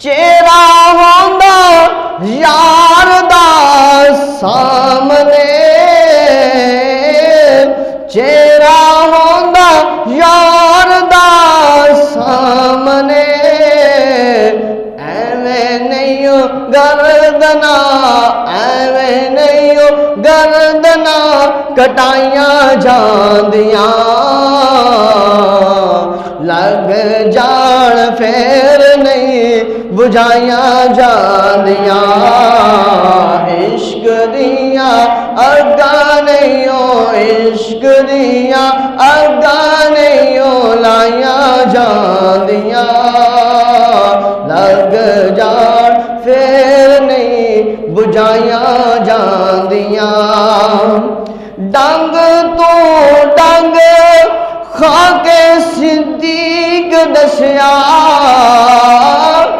चेहरा होंदा यार दा सामने, चेहरा होंदा यार दा सामने, एवें नहीं हो गर्दना, एवें नहीं हो गर्दना कटाइयां जांदियां, लग जान फेर नहीं बुझाइयां जांदियां, इश्क दियां अग्गां नहीं हो, इश्क दियां अग्गां नहीं हो लाइयां जांदियां, लग जान फेर नहीं बुझाइयां जांदियां। डंग तो डंग खाके सिद्दीक दसिया,